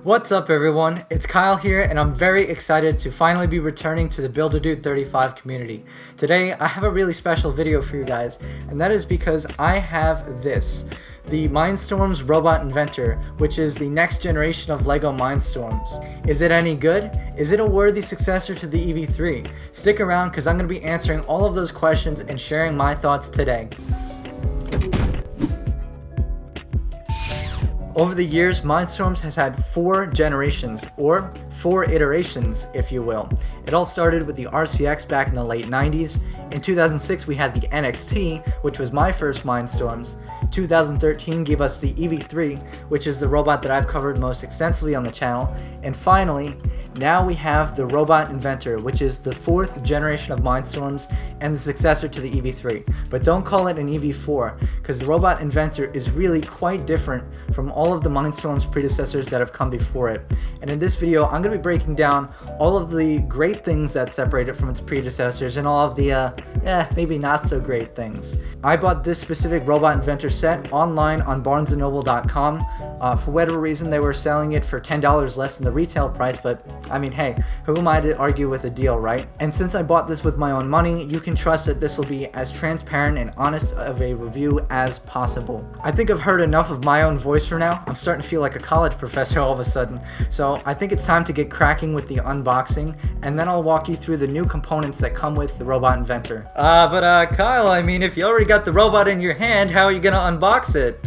What's up everyone, it's Kyle here and I'm very excited to finally be returning to the Builder 35 community. Today I have a really special video for you guys, and that is because I have this, the Mindstorms Robot Inventor, which is the next generation of LEGO Mindstorms. Is it any good? Is it a worthy successor to the EV3? Stick around because I'm going to be answering all of those questions and sharing my thoughts today. Over the years, Mindstorms has had 4 generations, or 4 iterations, if you will. It all started with the RCX back in the late 90s. In 2006, we had the NXT, which was my first Mindstorms. 2013 gave us the EV3, which is the robot that I've covered most extensively on the channel. And finally, now we have the Robot Inventor, which is the 4th generation of Mindstorms and the successor to the EV3. But don't call it an EV4, because the Robot Inventor is really quite different from all of the Mindstorms predecessors that have come before it. And in this video, I'm going to be breaking down all of the great things that separate it from its predecessors and all of the, maybe not so great things. I bought this specific Robot Inventor set online on barnesandnoble.com. For whatever reason, they were selling it for $10 less than the retail price, but I mean, hey, who am I to argue with a deal, right? And since I bought this with my own money, you can trust that this will be as transparent and honest of a review as possible. I think I've heard enough of my own voice for now. I'm starting to feel like a college professor all of a sudden. So I think it's time to get cracking with the unboxing, and then I'll walk you through the new components that come with the Robot Inventor. But Kyle, I mean, if you already got the robot in your hand, how are you gonna unbox it?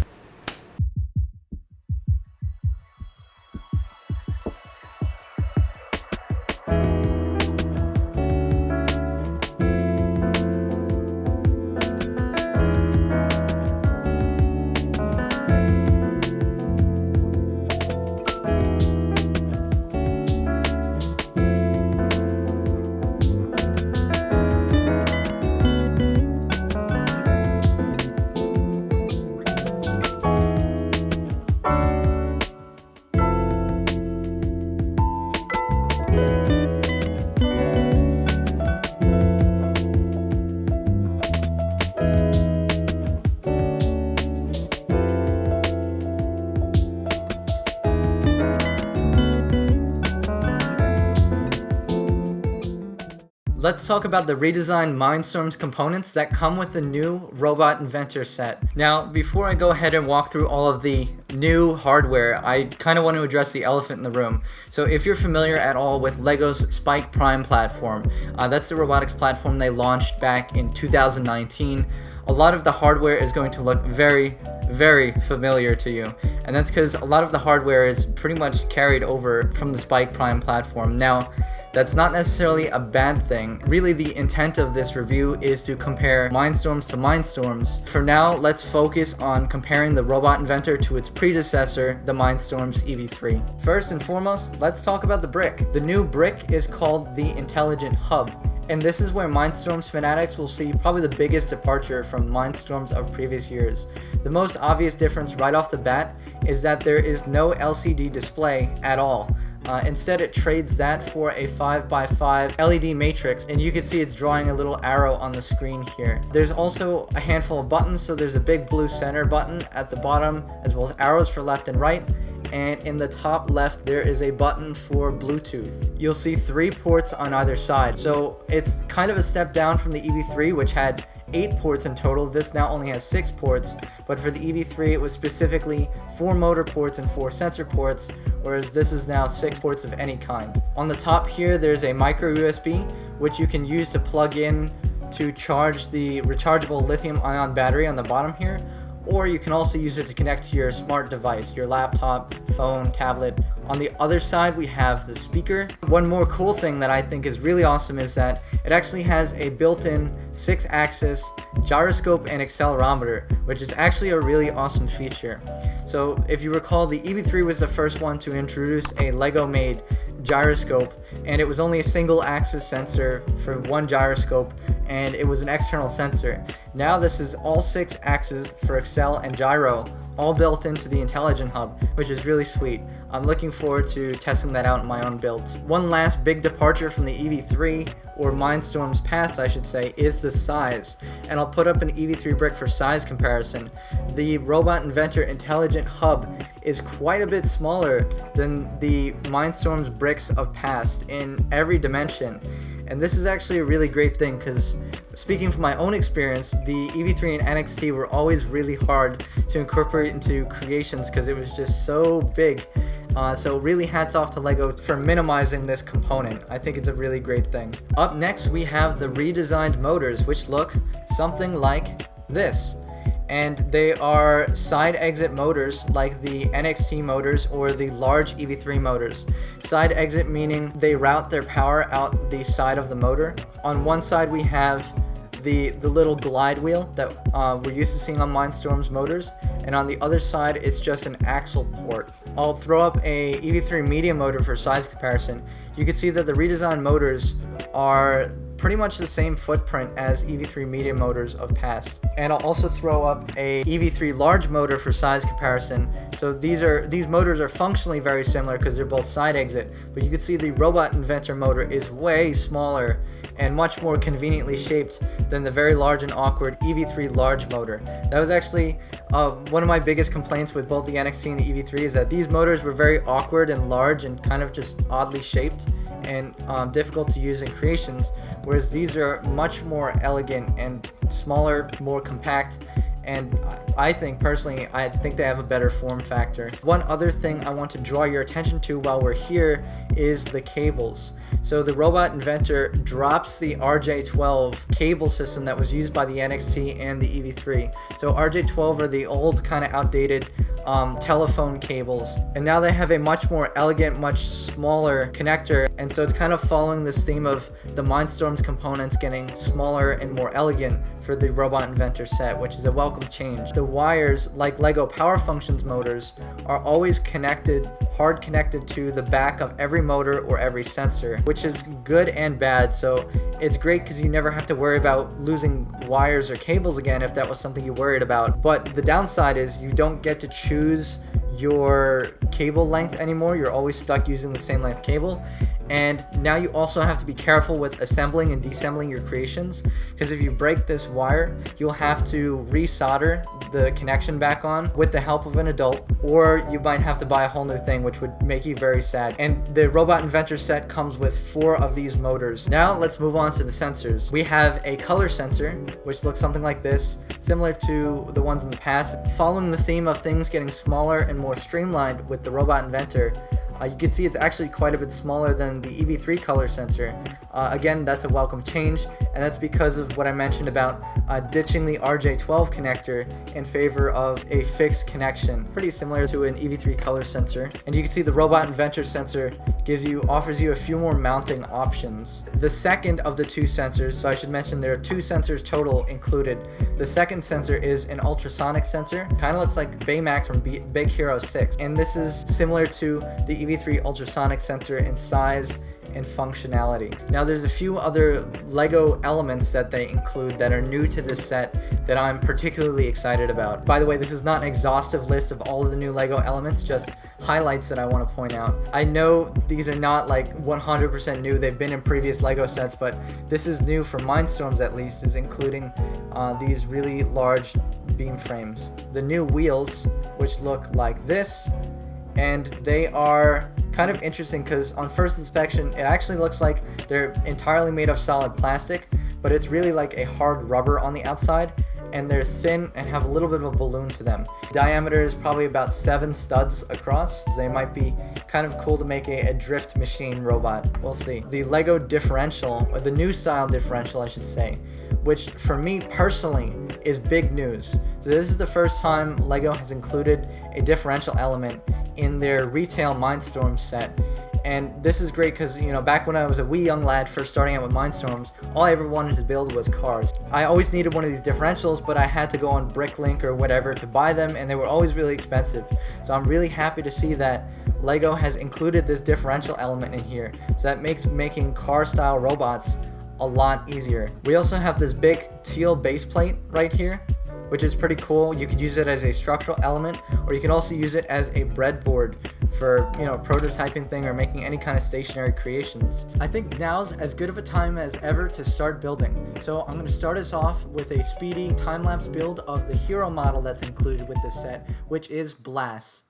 Let's talk about the redesigned Mindstorms components that come with the new Robot Inventor set. Now, before I go ahead and walk through all of the new hardware, I kind of want to address the elephant in the room. So if you're familiar at all with LEGO's Spike Prime platform, that's the robotics platform they launched back in 2019. A lot of the hardware is going to look very, very familiar to you. And that's because a lot of the hardware is pretty much carried over from the Spike Prime platform. Now, that's not necessarily a bad thing. Really, the intent of this review is to compare Mindstorms to Mindstorms. For now, let's focus on comparing the Robot Inventor to its predecessor, the Mindstorms EV3. First and foremost, let's talk about the brick. The new brick is called the Intelligent Hub, and this is where Mindstorms fanatics will see probably the biggest departure from Mindstorms of previous years. The most obvious difference right off the bat is that there is no LCD display at all. Instead, it trades that for a 5x5 LED matrix, and you can see it's drawing a little arrow on the screen here. There's also a handful of buttons, so there's a big blue center button at the bottom, as well as arrows for left and right. And in the top left, there is a button for Bluetooth. You'll see 3 ports on either side. So it's kind of a step down from the EV3, which had 8 ports in total. This now only has 6 ports, but for the EV3 it was specifically 4 motor ports and 4 sensor ports, whereas this is now 6 ports of any kind. On the top here, there's a micro USB, which you can use to plug in to charge the rechargeable lithium ion battery on the bottom here, or you can also use it to connect to your smart device, your laptop, phone, tablet. On the other side, we have the speaker. One more cool thing that I think is really awesome is that it actually has a built-in 6-axis gyroscope and accelerometer, which is actually a really awesome feature. So if you recall, the EV3 was the first one to introduce a LEGO-made gyroscope, and it was only a single axis sensor for one gyroscope, and it was an external sensor. Now this is all 6 axes for accel and gyro, all built into the Intelligent Hub, which is really sweet. I'm looking forward to testing that out in my own builds. One last big departure from the EV3, or Mindstorms past I should say, is the size. And I'll put up an EV3 brick for size comparison. The Robot Inventor Intelligent Hub is quite a bit smaller than the Mindstorms bricks of past in every dimension. And this is actually a really great thing, because speaking from my own experience, the EV3 and NXT were always really hard to incorporate into creations because it was just so big. So really hats off to LEGO for minimizing this component. I think it's a really great thing. Up next we have the redesigned motors, which look something like this. And they are side exit motors like the NXT motors or the large EV3 motors. Side exit meaning they route their power out the side of the motor. On one side we have the little glide wheel that we're used to seeing on Mindstorms motors, and on the other side it's just an axle port. I'll throw up a EV3 medium motor for size comparison. You can see that the redesigned motors are pretty much the same footprint as EV3 medium motors of past. And I'll also throw up a EV3 large motor for size comparison. So these motors are functionally very similar because they're both side exit, but you can see the Robot Inventor motor is way smaller and much more conveniently shaped than the very large and awkward EV3 large motor. That was actually one of my biggest complaints with both the NXT and the EV3, is that these motors were very awkward and large and kind of just oddly shaped and difficult to use in creations, whereas these are much more elegant and smaller, more compact, and I think personally they have a better form factor. One other thing I want to draw your attention to while we're here is the cables. So the Robot Inventor drops the RJ12 cable system that was used by the NXT and the EV3. So RJ12 are the old kind of outdated telephone cables, and now they have a much more elegant, much smaller connector, and so it's kind of following this theme of the Mindstorms components getting smaller and more elegant for the Robot Inventor set, which is a welcome change. The wires, like LEGO Power Functions motors, are always connected, hard connected to the back of every motor or every sensor, which is good and bad. So it's great because you never have to worry about losing wires or cables again if that was something you worried about. But the downside is you don't get to choose your cable length anymore. You're always stuck using the same length cable, and now you also have to be careful with assembling and deassembling your creations, because if you break this wire, you'll have to resolder the connection back on with the help of an adult, or you might have to buy a whole new thing, which would make you very sad. And the Robot Inventor set comes with 4 of these motors. Now let's move on to the sensors. We have a color sensor, which looks something like this, similar to the ones in the past. Following the theme of things getting smaller and more streamlined with the Robot Inventor, you can see it's actually quite a bit smaller than the EV3 color sensor. Again, that's a welcome change, and that's because of what I mentioned about ditching the RJ12 connector in favor of a fixed connection, pretty similar to an EV3 color sensor. And you can see the Robot Inventor sensor offers you a few more mounting options. The second of the 2 sensors, so I should mention there are 2 sensors total included. The second sensor is an ultrasonic sensor, kind of looks like Baymax from Big Hero 6, and this is similar to the EV3 ultrasonic sensor in size and functionality. Now there's a few other LEGO elements that they include that are new to this set that I'm particularly excited about. By the way, this is not an exhaustive list of all of the new LEGO elements, just highlights that I want to point out. I know these are not like 100% new, they've been in previous LEGO sets, but this is new for Mindstorms at least, is including these really large beam frames. The new wheels, which look like this, and they are kind of interesting because on first inspection it actually looks like they're entirely made of solid plastic, but it's really like a hard rubber on the outside, and they're thin and have a little bit of a balloon to them. Diameter is probably about 7 studs across. They might be kind of cool to make a drift machine robot. We'll see. The LEGO differential, or the new style differential I should say, which for me personally is big news. So this is the first time LEGO has included a differential element in their retail Mindstorms set. And this is great because, you know, back when I was a wee young lad first starting out with Mindstorms, all I ever wanted to build was cars. I always needed one of these differentials, but I had to go on Bricklink or whatever to buy them, and they were always really expensive. So I'm really happy to see that LEGO has included this differential element in here. So that makes making car-style robots a lot easier. We also have this big teal base plate right here, which is pretty cool. You could use it as a structural element, or you can also use it as a breadboard for, you know, prototyping thing or making any kind of stationary creations. I think now's as good of a time as ever to start building. So I'm going to start us off with a speedy time-lapse build of the hero model that's included with this set, which is Blast.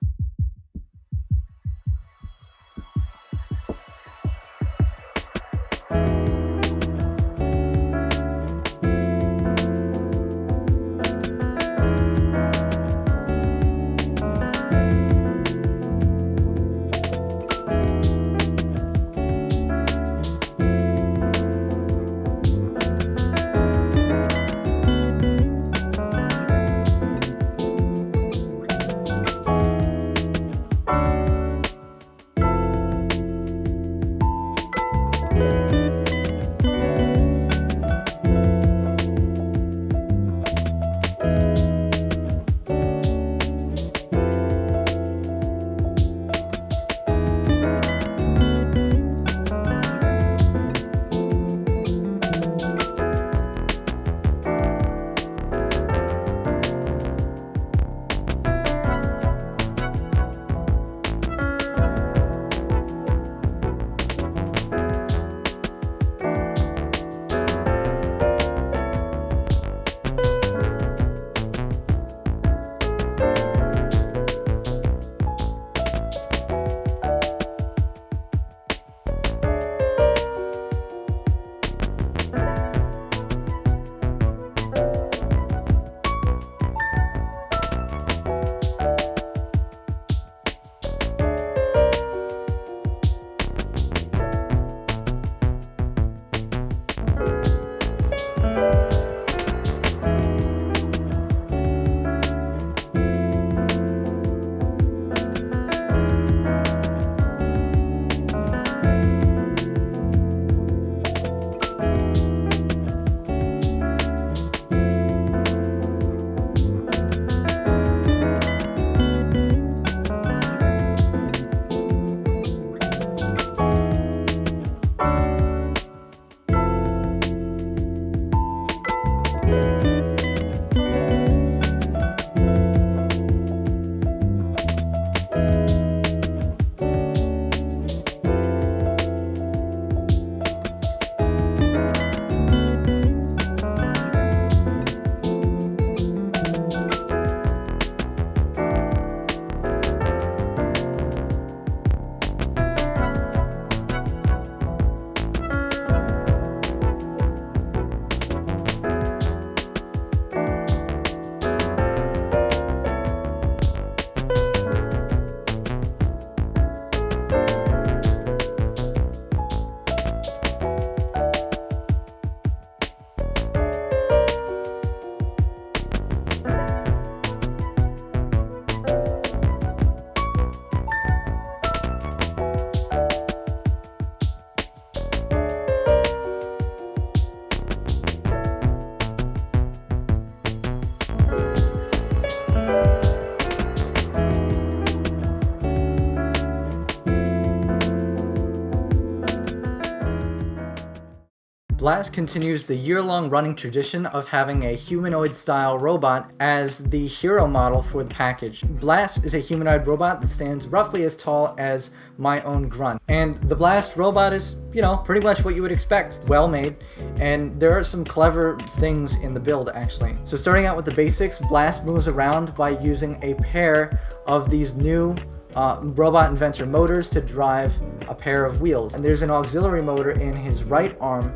Blast continues the year-long running tradition of having a humanoid-style robot as the hero model for the package. Blast is a humanoid robot that stands roughly as tall as my own grunt. And the Blast robot is, pretty much what you would expect. Well made, and there are some clever things in the build, actually. So starting out with the basics, Blast moves around by using a pair of these new Robot Inventor motors to drive a pair of wheels. And there's an auxiliary motor in his right arm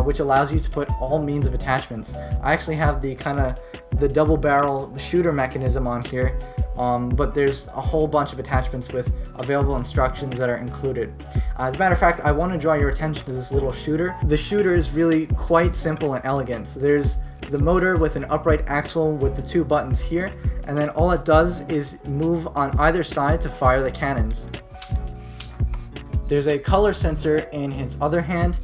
which allows you to put all means of attachments. I actually have the double barrel shooter mechanism on here, but there's a whole bunch of attachments with available instructions that are included. As a matter of fact, I want to draw your attention to this little shooter. The shooter is really quite simple and elegant. There's the motor with an upright axle with the two buttons here, and then all it does is move on either side to fire the cannons. There's a color sensor in his other hand,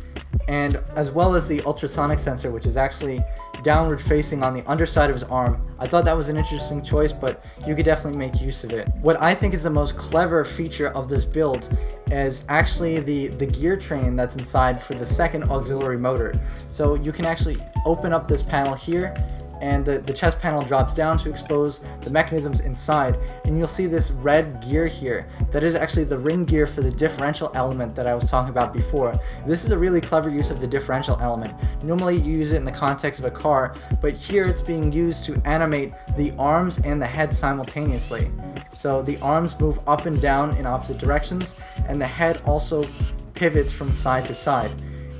and as well as the ultrasonic sensor, which is actually downward facing on the underside of his arm. I thought that was an interesting choice, but you could definitely make use of it. What I think is the most clever feature of this build is actually the gear train that's inside for the second auxiliary motor. So you can actually open up this panel here, and the chest panel drops down to expose the mechanisms inside, and you'll see this red gear here. That is actually the ring gear for the differential element that I was talking about before. This is a really clever use of the differential element. Normally you use it in the context of a car, but here it's being used to animate the arms and the head simultaneously. So the arms move up and down in opposite directions, and the head also pivots from side to side.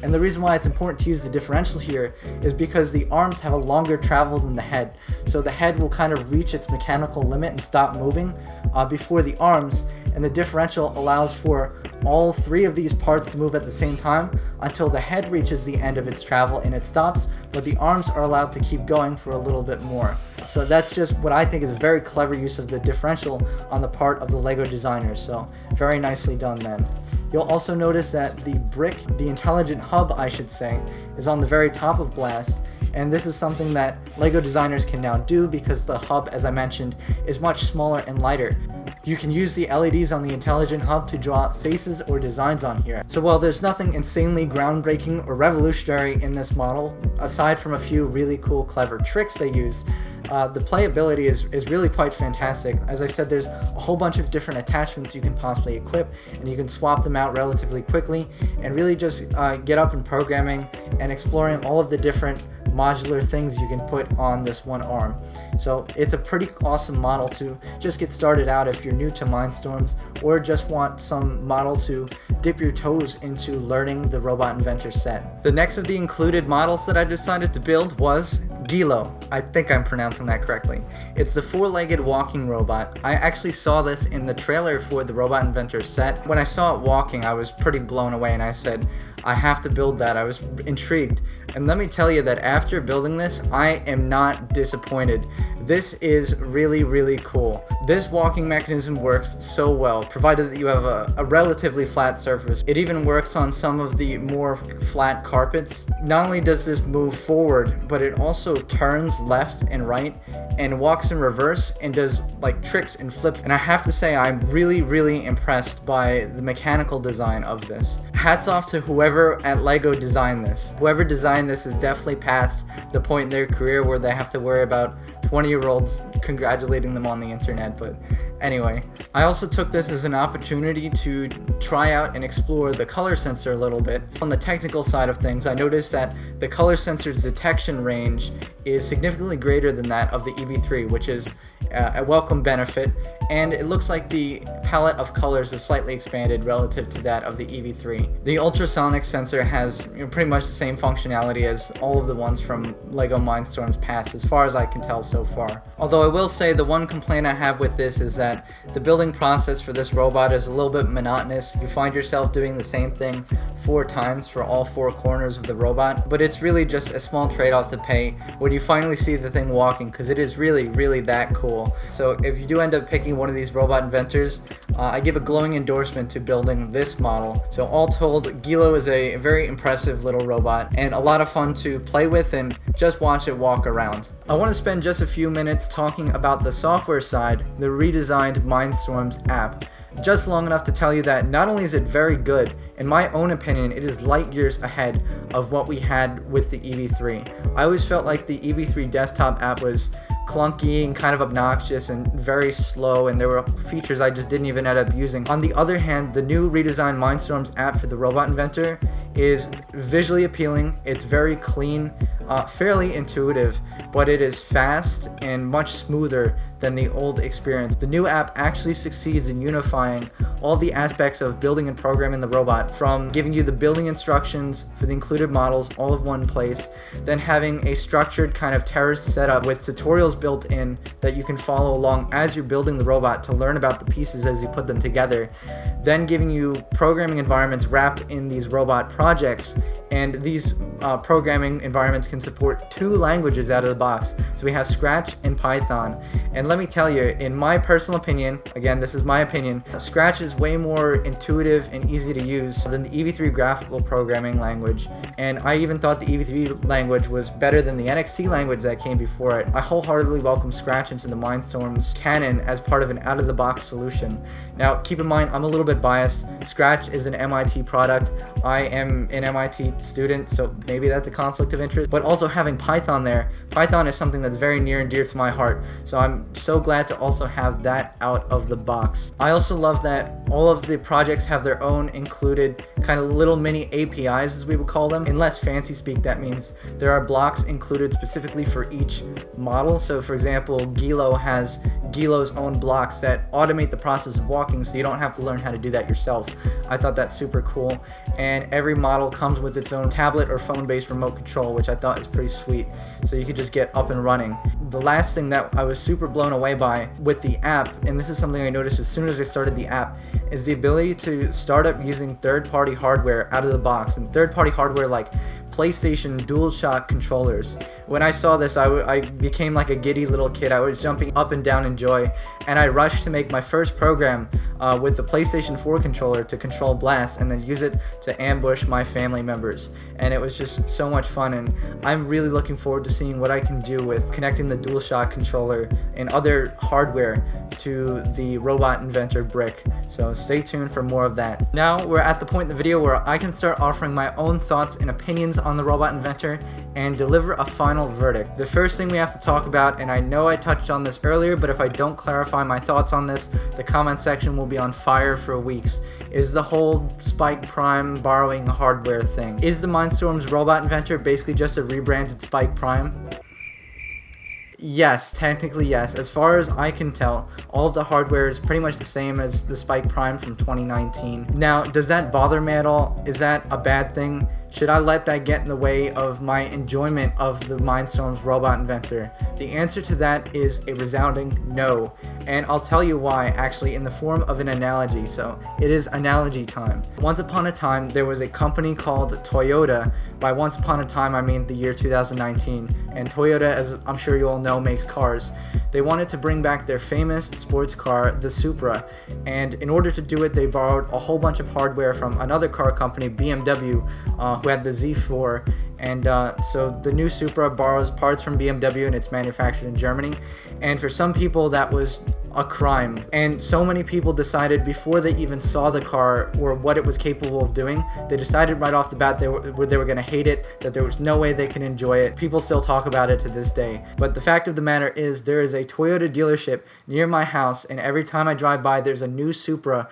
And the reason why it's important to use the differential here is because the arms have a longer travel than the head. So the head will kind of reach its mechanical limit and stop moving before the arms, and the differential allows for all three of these parts to move at the same time until the head reaches the end of its travel and it stops, but the arms are allowed to keep going for a little bit more. So that's just what I think is a very clever use of the differential on the part of the LEGO designers, so very nicely done then. You'll also notice that the brick, the intelligent hub I should say, is on the very top of Blast, and this is something that LEGO designers can now do because the hub, as I mentioned, is much smaller and lighter. You can use the LEDs on the intelligent hub to draw faces or designs on here. So while there's nothing insanely groundbreaking or revolutionary in this model, aside from a few really cool clever tricks they use, the playability is really quite fantastic. As I said, there's a whole bunch of different attachments you can possibly equip, and you can swap them out relatively quickly and really just get up in programming and exploring all of the different modular things you can put on this one arm. So it's a pretty awesome model to just get started out if you're new to Mindstorms or just want some model to dip your toes into learning the Robot Inventor set. The next of the included models that I decided to build was Gelo. I think I'm pronouncing that correctly. It's the four-legged walking robot. I actually saw this in the trailer for the Robot Inventor set. When I saw it walking, I was pretty blown away and I said, I have to build that. I was intrigued. And let me tell you that after building this, I am not disappointed. This is really, really cool. This walking mechanism works so well, provided that you have a relatively flat surface. It even works on some of the more flat carpets. Not only does this move forward, but it also turns left and right and walks in reverse and does like tricks and flips. And I have to say, I'm really, really impressed by the mechanical design of this. Hats off to whoever at LEGO designed this. Whoever designed this is definitely past the point in their career where they have to worry about 20-year-olds congratulating them on the internet, but anyway. I also took this as an opportunity to try out and explore the color sensor a little bit. On the technical side of things, I noticed that the color sensor's detection range is significantly greater than that of the EV3, which is a welcome benefit, and it looks like the palette of colors is slightly expanded relative to that of the EV3. The ultrasonic sensor has pretty much the same functionality as all of the ones from LEGO Mindstorms past, as far as I can tell so far. Although I will say the one complaint I have with this is that the building process for this robot is a little bit monotonous. You find yourself doing the same thing 4 times for all 4 corners of the robot, but it's really just a small trade-off to pay when you finally see the thing walking, because it is really, really that cool. So if you do end up picking one of these Robot Inventors, I give a glowing endorsement to building this model. So all told, Gelo is a very impressive little robot and a lot of fun to play with and just watch it walk around. I want to spend just a few minutes talking about the software side, the redesigned Mindstorms app. Just long enough to tell you that not only is it very good, in my own opinion, it is light years ahead of what we had with the EV3. I always felt like the EV3 desktop app was clunky and kind of obnoxious and very slow, and there were features I just didn't even end up using. On the other hand, the new redesigned Mindstorms app for the Robot Inventor is visually appealing, it's very clean, fairly intuitive, but it is fast and much smoother than the old experience. The new app actually succeeds in unifying all the aspects of building and programming the robot, from giving you the building instructions for the included models all of one place, then having a structured kind of terrace setup with tutorials built in that you can follow along as you're building the robot to learn about the pieces as you put them together, then giving you programming environments wrapped in these robot projects. And these programming environments can support 2 languages out of the box. So we have Scratch and Python. And let me tell you, in my personal opinion, again, this is my opinion, Scratch is way more intuitive and easy to use than the EV3 graphical programming language. And I even thought the EV3 language was better than the NXT language that came before it. I wholeheartedly welcome Scratch into the Mindstorms canon as part of an out-of-the-box solution. Now, keep in mind, I'm a little bit biased. Scratch is an MIT product. I am an MIT student, so maybe that's a conflict of interest, but also having Python there, Python is something that's very near and dear to my heart, so I'm so glad to also have that out of the box. I also love that all of the projects have their own included kind of little mini APIs, as we would call them. In less fancy speak, that means there are blocks included specifically for each model. So for example, Gelo has Gelo's own blocks that automate the process of walking, so you don't have to learn how to do that yourself. I thought that's super cool. And and every model comes with its own tablet or phone-based remote control, which I thought is pretty sweet. So you could just get up and running. The last thing that I was super blown away by with the app, and this is something I noticed as soon as I started the app, is the ability to start up using third-party hardware out of the box, and third-party hardware like PlayStation DualShock controllers. When I saw this, I became like a giddy little kid. I was jumping up and down in joy, and I rushed to make my first program with the PlayStation 4 controller to control blasts and then use it to ambush my family members. And it was just so much fun, and I'm really looking forward to seeing what I can do with connecting the DualShock controller and other hardware to the Robot Inventor brick. So stay tuned for more of that. Now we're at the point in the video where I can start offering my own thoughts and opinions on the Robot Inventor and deliver a final verdict. The first thing we have to talk about, and I know I touched on this earlier, but if I don't clarify my thoughts on this, the comment section will be on fire for weeks, is the whole Spike Prime borrowing hardware thing. Is the Mindstorms Robot Inventor basically just a rebranded Spike Prime? Yes, technically yes. As far as I can tell, all of the hardware is pretty much the same as the Spike Prime from 2019. Now, does that bother me at all? Is that a bad thing? Should I let that get in the way of my enjoyment of the Mindstorms Robot Inventor? The answer to that is a resounding no, and I'll tell you why, actually, in the form of an analogy. So it is analogy time. Once upon a time, there was a company called Toyota. By once upon a time, I mean the year 2019, and Toyota, as I'm sure you all know, makes cars. They wanted to bring back their famous sports car, the Supra, and in order to do it, they borrowed a whole bunch of hardware from another car company, BMW, who had the Z4, and so the new Supra borrows parts from BMW and it's manufactured in Germany, and for some people that was a crime, and so many people decided before they even saw the car or what it was capable of doing, they decided right off the bat they were going to hate it, that there was no way they can enjoy it. People still talk about it to this day, but the fact of the matter is there is a Toyota dealership near my house, and every time I drive by there's a new Supra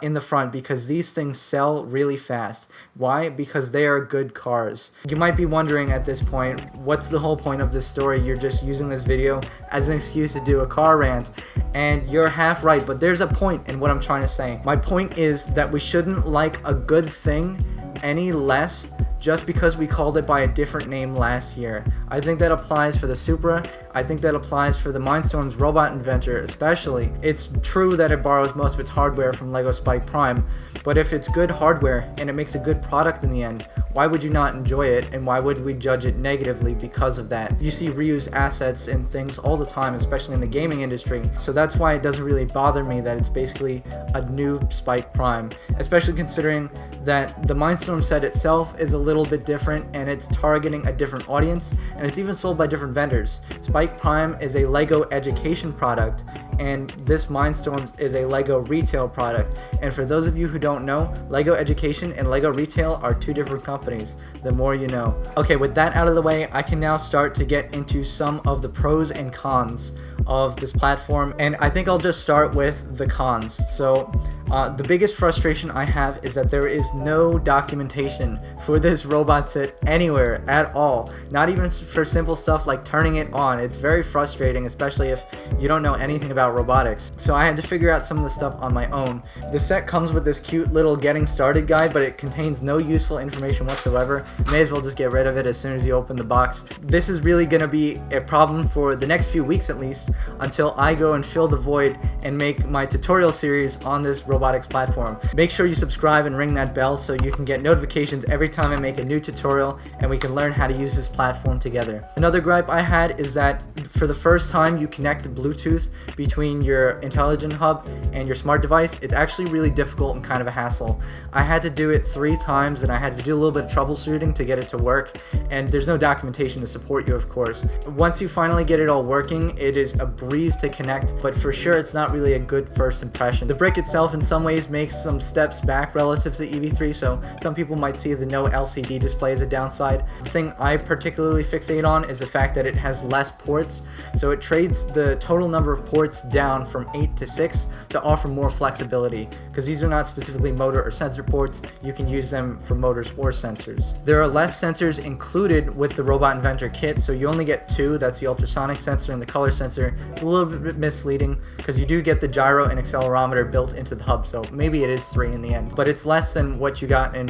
in the front, because these things sell really fast. Why? Because they are good cars. You might be wondering at this point, what's the whole point of this story? You're just using this video as an excuse to do a car rant, and you're half right, but there's a point in what I'm trying to say. My point is that we shouldn't like a good thing any less just because we called it by a different name last year. I think that applies for the Supra. I think that applies for the Mindstorms Robot Inventor especially. It's true that it borrows most of its hardware from LEGO Spike Prime, but if it's good hardware and it makes a good product in the end, why would you not enjoy it, and why would we judge it negatively because of that? You see reused assets and things all the time, especially in the gaming industry, so that's why it doesn't really bother me that it's basically a new Spike Prime, especially considering that the Mindstorm set itself is a little bit different and it's targeting a different audience, and it's even sold by different vendors. Spike Prime is a LEGO education product, and this Mindstorms is a LEGO retail product. And for those of you who don't know, LEGO Education and LEGO Retail are two different companies. The more you know. Okay, with that out of the way, I can now start to get into some of the pros and cons of this platform, and I think I'll just start with the cons. So the biggest frustration I have is that there is no documentation for this robot set anywhere at all, not even for simple stuff like turning it on. It's very frustrating, especially if you don't know anything about robotics. So I had to figure out some of the stuff on my own. The set comes with this cute little getting started guide, but it contains no useful information whatsoever. You may as well just get rid of it as soon as you open the box. This is really going to be a problem for the next few weeks at least, until I go and fill the void and make my tutorial series on this robotics platform. Make sure you subscribe and ring that bell so you can get notifications every time I make a new tutorial and we can learn how to use this platform together. Another gripe I had is that for the first time you connect Bluetooth between your intelligent hub and your smart device, it's actually really difficult and kind of a hassle. I had to do it 3 times and I had to do a little bit of troubleshooting to get it to work, and there's no documentation to support you, of course. Once you finally get it all working, it is a breeze to connect, but for sure it's not really a good first impression. The brick itself in some ways makes some steps back relative to the EV3, so some people might see the no LCD display as a downside. The thing I particularly fixate on is the fact that it has less ports, so it trades the total number of ports down from 8 to 6 to offer more flexibility, because these are not specifically motor or sensor ports. You can use them for motors or sensors. There are less sensors included with the Robot Inventor kit, so you only get 2. That's the ultrasonic sensor and the color sensor, here. It's a little bit misleading because you do get the gyro and accelerometer built into the hub, so maybe it is 3 in the end, but it's less than what you got in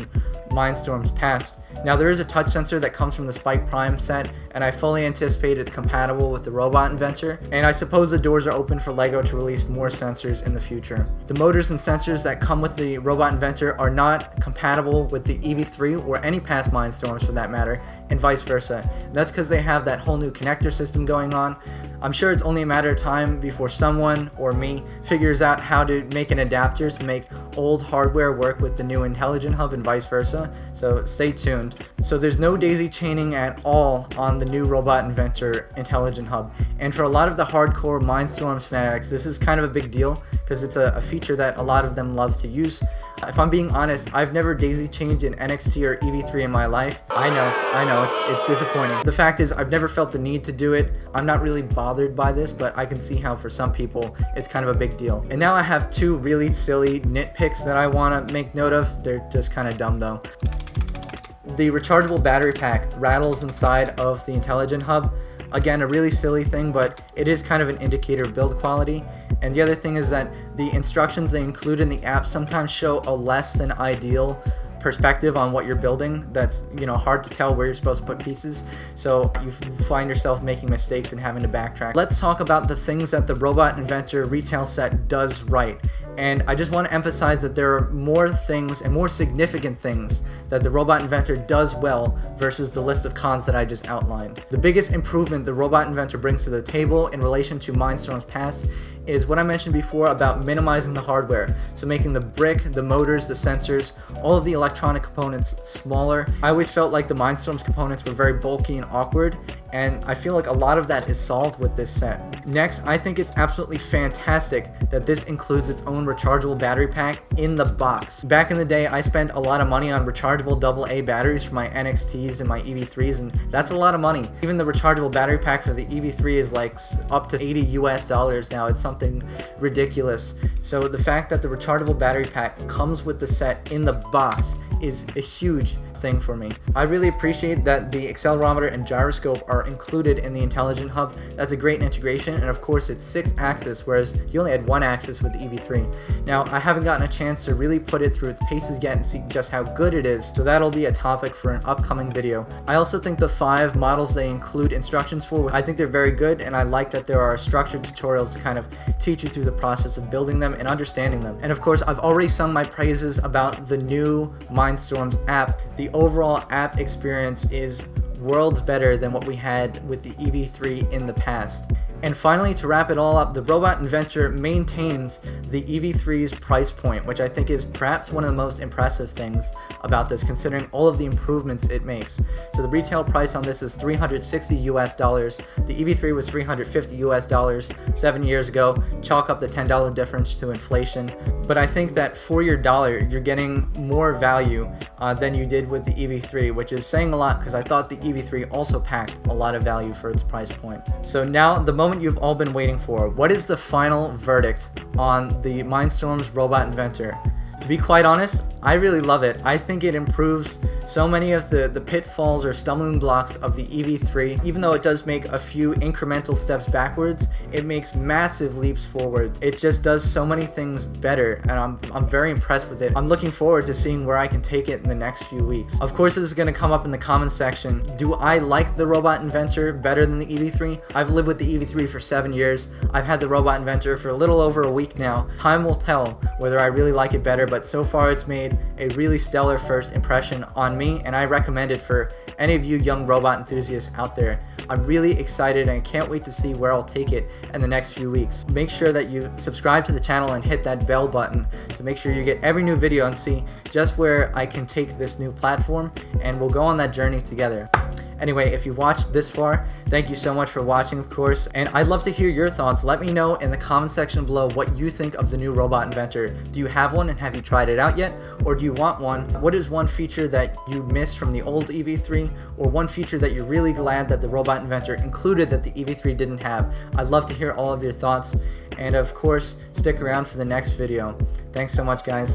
Mindstorms past. Now there is a touch sensor that comes from the Spike Prime set, and I fully anticipate it's compatible with the Robot Inventor, and I suppose the doors are open for LEGO to release more sensors in the future. The motors and sensors that come with the Robot Inventor are not compatible with the EV3 or any past Mindstorms for that matter, and vice versa. And that's because they have that whole new connector system going on. I'm sure it's only a matter of time before someone or me figures out how to make an adapter to make old hardware work with the new intelligent hub and vice versa, so stay tuned. So there's no daisy chaining at all on the new Robot Inventor intelligent hub, and for a lot of the hardcore Mindstorms fanatics this is kind of a big deal because it's a feature that a lot of them love to use. If I'm being honest, I've never daisy chained an NXT or EV3 in my life. I know, it's disappointing. The fact is, I've never felt the need to do it. I'm not really bothered by this, but I can see how for some people it's kind of a big deal. And now I have 2 really silly Knitpicks that I want to make note of. They're just kind of dumb though. The rechargeable battery pack rattles inside of the intelligent hub. Again, a really silly thing, but it is kind of an indicator of build quality. And the other thing is that the instructions they include in the app sometimes show a less than ideal perspective on what you're building. That's, you know, hard to tell where you're supposed to put pieces, so you find yourself making mistakes and having to backtrack. Let's talk about the things that the Robot Inventor retail set does right. And I just want to emphasize that there are more things and more significant things that the Robot Inventor does well versus the list of cons that I just outlined. The biggest improvement the Robot Inventor brings to the table in relation to Mindstorms past is what I mentioned before about minimizing the hardware, so making the brick, the motors, the sensors, all of the electronic components smaller. I always felt like the Mindstorms components were very bulky and awkward, and I feel like a lot of that is solved with this set. Next, I think it's absolutely fantastic that this includes its own rechargeable battery pack in the box. Back in the day, I spent a lot of money on rechargeable AA batteries for my NXTs and my EV3s, and that's a lot of money. Even the rechargeable battery pack for the EV3 is like up to $80 US now. It's something ridiculous. So the fact that the rechargeable battery pack comes with the set in the box is a huge thing for me. I really appreciate that the accelerometer and gyroscope are included in the intelligent hub. That's a great integration, and of course it's 6-axis, whereas you only had 1 axis with the EV3. Now I haven't gotten a chance to really put it through its paces yet and see just how good it is, so that'll be a topic for an upcoming video. I also think the 5 models they include instructions for, I think they're very good, and I like that there are structured tutorials to kind of teach you through the process of building them and understanding them. And of course I've already sung my praises about the new Mindstorms app. The overall app experience is worlds better than what we had with the EV3 in the past. And finally, to wrap it all up, the Robot Inventor maintains the EV3's price point, which I think is perhaps one of the most impressive things about this, considering all of the improvements it makes. So the retail price on this is $360 US. The EV3 was $350 US 7 years ago. Chalk up the $10 difference to inflation. But I think that for your dollar, you're getting more value than you did with the EV3, which is saying a lot because I thought the EV3 also packed a lot of value for its price point. So now, the moment you've all been waiting for. What is the final verdict on the Mindstorms Robot Inventor? To be quite honest, I really love it. I think it improves so many of the pitfalls or stumbling blocks of the EV3. Even though it does make a few incremental steps backwards, it makes massive leaps forward. It just does so many things better, and I'm very impressed with it. I'm looking forward to seeing where I can take it in the next few weeks. Of course, this is going to come up in the comments section. Do I like the Robot Inventor better than the EV3? I've lived with the EV3 for 7 years. I've had the Robot Inventor for a little over a week now. Time will tell whether I really like it better, but so far it's made a really stellar first impression on me, and I recommend it for any of you young robot enthusiasts out there. I'm really excited and can't wait to see where I'll take it in the next few weeks. Make sure that you subscribe to the channel and hit that bell button to make sure you get every new video and see just where I can take this new platform, and we'll go on that journey together. Anyway, if you've watched this far, thank you so much for watching, of course, and I'd love to hear your thoughts. Let me know in the comment section below what you think of the new Robot Inventor. Do you have one, and have you tried it out yet? Or do you want one? What is one feature that you missed from the old EV3, or one feature that you're really glad that the Robot Inventor included that the EV3 didn't have? I'd love to hear all of your thoughts, and of course, stick around for the next video. Thanks so much, guys.